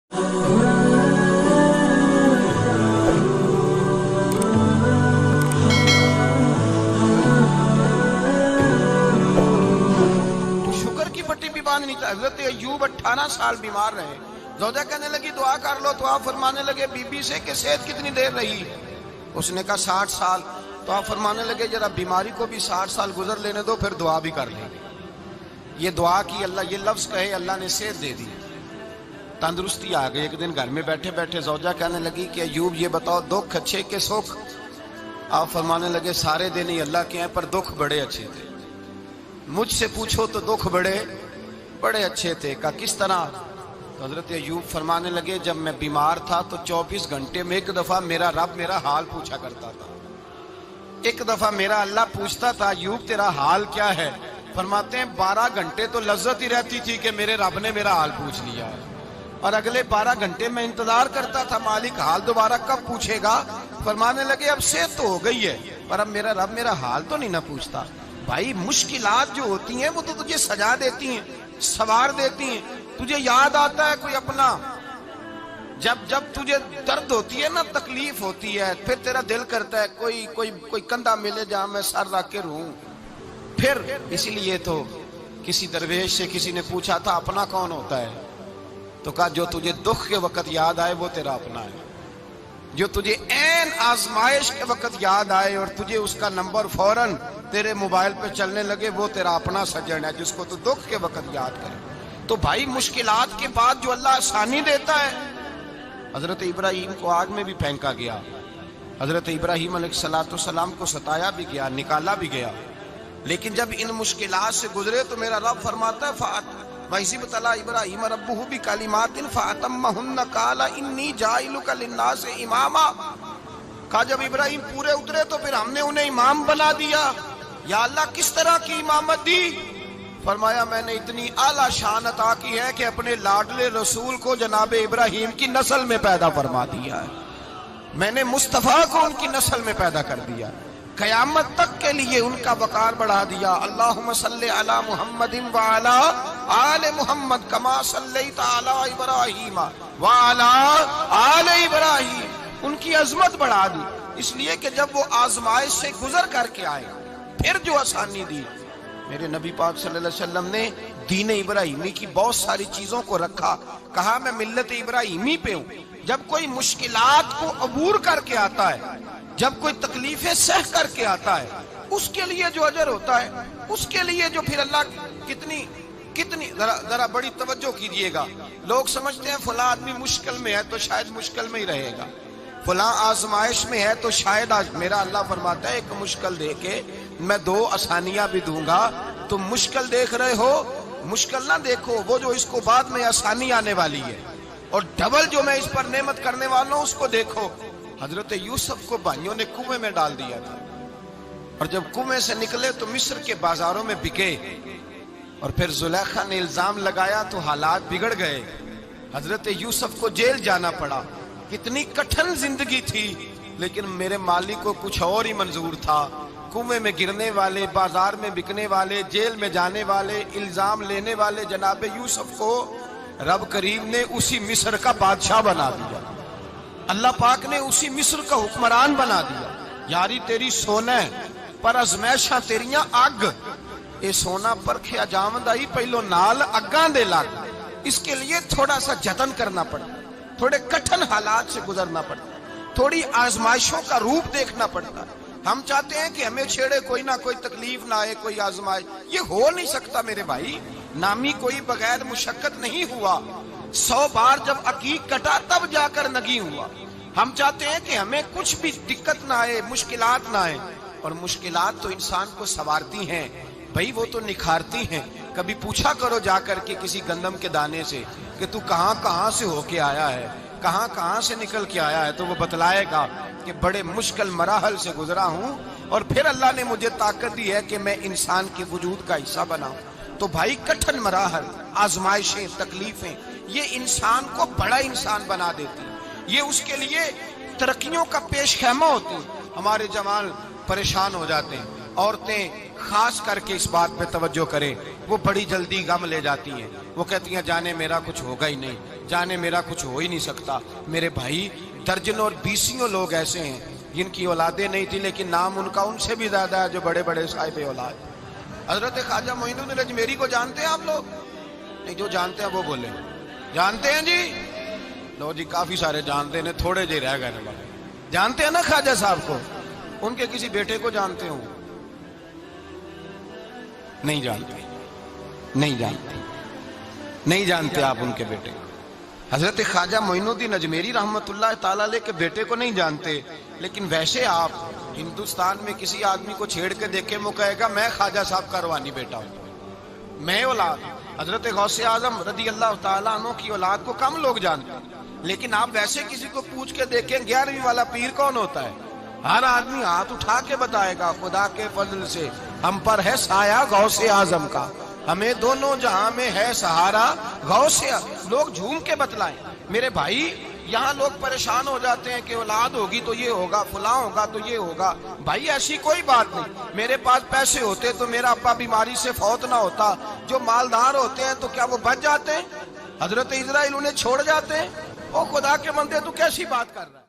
शुक्र की पट्टी भी बांधनी था। हजरत अय्यूब 18 साल बीमार रहे। ज़ौजा कहने लगी दुआ कर लो, तो आप फरमाने लगे बीबी से कि सेहत कितनी देर रही? उसने कहा 60 साल। तो आप फरमाने लगे जरा बीमारी को भी 60 साल गुजर लेने दो, फिर दुआ भी कर लेंगे। ये दुआ की, अल्लाह ये लफ्ज कहे, अल्लाह ने सेहत दे दी, तंदुरुस्ती आ गई। एक दिन घर में बैठे बैठे ज़ौजा कहने लगी कि अय्यूब ये बताओ दुख अच्छे के सुख? आप फरमाने लगे सारे दिन ही अल्लाह के हैं, पर दुख बड़े अच्छे थे। मुझसे पूछो तो दुख बड़े अच्छे थे। का किस तरह? तो हजरत अय्यूब फरमाने लगे जब मैं बीमार था तो 24 घंटे में एक दफा मेरा रब मेरा हाल पूछा करता था। एक दफा मेरा अल्लाह पूछता था अय्यूब तेरा हाल क्या है? फरमाते हैं 12 घंटे तो लज्जत ही रहती थी कि मेरे रब ने मेरा हाल पूछ लिया है, और अगले 12 घंटे में इंतजार करता था मालिक हाल दोबारा कब पूछेगा। फरमाने लगे अब सेहत तो हो गई है, पर अब मेरा रब मेरा हाल तो नहीं ना पूछता। भाई मुश्किलात जो होती हैं वो तो तुझे सजा देती हैं, सवार देती हैं। तुझे याद आता है कोई अपना, जब तुझे दर्द होती है ना, तकलीफ होती है, फिर तेरा दिल करता है कोई कंधा मिले जहां मैं सर रख के रहूं। फिर इसीलिए तो किसी दरवेश से किसी ने पूछा था अपना कौन होता है? तो कहा जो तुझे दुख के वक्त याद आए वो तेरा अपना है। जो तुझे ऐन आजमाइश के वक्त याद आए और तुझे उसका नंबर फौरन तेरे मोबाइल पे चलने लगे, वो तेरा अपना सज्जन है, जिसको तू दुख के वक्त याद करे। तो भाई मुश्किलात के बाद जो अल्लाह आसानी देता है। हजरत इब्राहिम को आग में भी फेंका गया, हजरत इब्राहिम अलैहिस्सलाम को सताया भी गया, निकाला भी गया, लेकिन जब इन मुश्किलात से गुजरे तो मेरा रब फरमाता है वइज़िब्तला इब्राहिम रब्बुहु बिकलिमातिन फअतम्महुन्ना क़ाला इन्नी जाइलुका लिन्नासि इमामा। कहा जब इब्राहिम पूरे उतरे तो फिर हमने उन्हें इमाम बना दिया। या अल्लाह किस तरह की इमामत दी? फरमाया मैंने इतनी आला शान अता की है कि अपने लाडले रसूल को जनाब इब्राहिम की नस्ल में पैदा फरमा दिया है। मैंने मुस्तफा को उनकी नस्ल में पैदा कर दिया, कयामत तक के लिए उनका वकार बढ़ा दिया। अल्लाहुम्मा सल्ली अला मुहम्मदिन व अला आले मुहम्मद कमा सल्लैता अला इब्राहीम व अला आले इब्राहीम। उनकी अजमत बढ़ा दी, इसलिए कि जब वो आजमाइश से गुजर करके आए फिर जो आसानी दी। मेरे नबी पाक सल्लल्लाहु अलैहि वसल्लम ने दीन इब्राहिमी की बहुत सारी चीजों को रखा, कहा मैं मिल्लत इब्राहिमी पे हूँ। जब कोई मुश्किलात को अबूर करके आता है, जब कोई तकलीफें सह करके आता है, उसके लिए जो अजर होता है, उसके लिए जो फिर अल्लाह कितनी जरा बड़ी तवज्जो कीजिएगा। लोग समझते हैं फला आदमी मुश्किल में है तो शायद मुश्किल में ही रहेगा, फला आजमाइश में है तो शायद आज। मेरा अल्लाह फरमाता है एक मुश्किल दे के मैं 2 आसानियां भी दूंगा। तुम मुश्किल देख रहे हो, मुश्किल ना देखो, वो जो इसको बाद में आसानी आने वाली है, और डबल जो मैं इस पर नेमत करने वाला हूं उसको देखो। हजरत यूसुफ को भाइयों ने कुएं में डाल दिया था, और जब कुएं से निकले तो मिस्र के बाजारों में बिके, और फिर जुलेखा ने इल्जाम लगाया तो हालात बिगड़ गए। हजरत यूसुफ को जेल जाना पड़ा। कितनी कठिन जिंदगी थी, लेकिन मेरे मालिक को कुछ और ही मंजूर था। कुएं में गिरने वाले, बाजार में बिकने वाले, जेल में जाने वाले, इल्जाम लेने वाले जनाब यूसुफ को रब करीम ने उसी मिस्र का बादशाह बना दिया। अल्लाह पाक ने उसी मिस्र का हुक्मरान बना दिया। यारी तेरी सोना पर अजमैशा तेरियां अग, ये सोना परखिया जावंदा ही पहलो नाल अग्गां दे लग। इसके लिए थोड़ा सा जतन करना पड़ता, थोड़े कठिन हालात से गुजरना पड़ता, थोड़ी आजमाइशों का रूप देखना पड़ता। हम चाहते हैं कि हमें छेड़े कोई ना कोई तकलीफ ना आए, कोई आजमाइश, ये हो नहीं सकता मेरे भाई। नामी कोई बगैर मुशक्कत नहीं हुआ। 100 बार जब अकीक कटा तब जाकर नगी हुआ। हम चाहते हैं कि हमें कुछ भी दिक्कत ना आए, मुश्किलात ना आए, और मुश्किलात तो इंसान को संवारती हैं भाई, वो तो निखारती हैं। कभी पूछा करो जाकर के किसी गंदम के दाने से कि तू कहां से होके आया है, कहां से निकल के आया है, तो वो बतलाएगा कि बड़े मुश्किल मराहल से गुजरा हूं, और फिर अल्लाह ने मुझे ताकत दी है कि मैं इंसान के वजूद का हिस्सा बनाऊं। तो भाई कठिन मराहल, आजमाइशें, तकलीफें, ये इंसान को बड़ा इंसान बना देती है। ये उसके लिए तरक्कियों का पेश खैमा होती है। हमारे जवान परेशान हो जाते हैं عورتیں خاص کر کے اس بات پہ توجہ کریں، وہ بڑی جلدی غم لے جاتی ہیں، وہ کہتی ہیں جانے میرا کچھ ہوگا ہی نہیں، جانے میرا کچھ ہو ہی نہیں سکتا۔ میرے بھائی درجنوں اور بیسیوں لوگ ایسے ہیں جن کی اولادیں نہیں تھی لیکن نام ان کا ان سے بھی زیادہ ہے جو بڑے بڑے صاحب اولاد۔ حضرت خواجہ معین الدین اجمیری کو جانتے ہیں آپ لوگ؟ نہیں، جو جانتے ہیں وہ بولیں۔ جانتے ہیں جی؟ لو جی، کافی سارے جانتے ہیں، تھوڑے جی رہ گئے نا۔ جانتے ہیں نا خواجہ صاحب کو؟ ان کے کسی بیٹے کو جانتے ہوں؟ نہیں جانتے، نہیں جانتے، نہیں جانتے آپ ان کے بیٹے کو۔ حضرت خواجہ معین الدین اجمیری رحمت اللہ تعالیٰ علیہ کے بیٹے کو نہیں جانتے، لیکن ویسے آپ ہندوستان میں کسی آدمی کو چھیڑ کے دیکھیں، وہ کہے گا میں خواجہ صاحب کا روحانی بیٹا ہوں، میں اولاد۔ حضرت غوث اعظم رضی اللہ تعالیٰ عنہ کی اولاد کو کم لوگ جانتے ہیں، لیکن آپ ویسے کسی کو پوچھ کے دیکھیں 11ویں والا پیر کون ہوتا ہے، ہر آدمی ہاتھ اٹھا کے بتائے گا خدا کے فضل سے ہم پر ہے سایہ غوث اعظم کا، ہمیں دونوں جہاں میں ہے سہارا غوث اعظم۔ لوگ جھوم کے بتلائیں۔ میرے بھائی، یہاں لوگ پریشان ہو جاتے ہیں کہ اولاد ہوگی تو یہ ہوگا، فلاں ہوگا تو یہ ہوگا۔ بھائی ایسی کوئی بات نہیں۔ میرے پاس پیسے ہوتے تو میرا ابا بیماری سے فوت نہ ہوتا۔ جو مالدار ہوتے ہیں تو کیا وہ بچ جاتے ہیں؟ حضرت اسرائیل انہیں چھوڑ جاتے ہیں؟ او خدا کے بندے، تو کیسی بات کر رہا ہے؟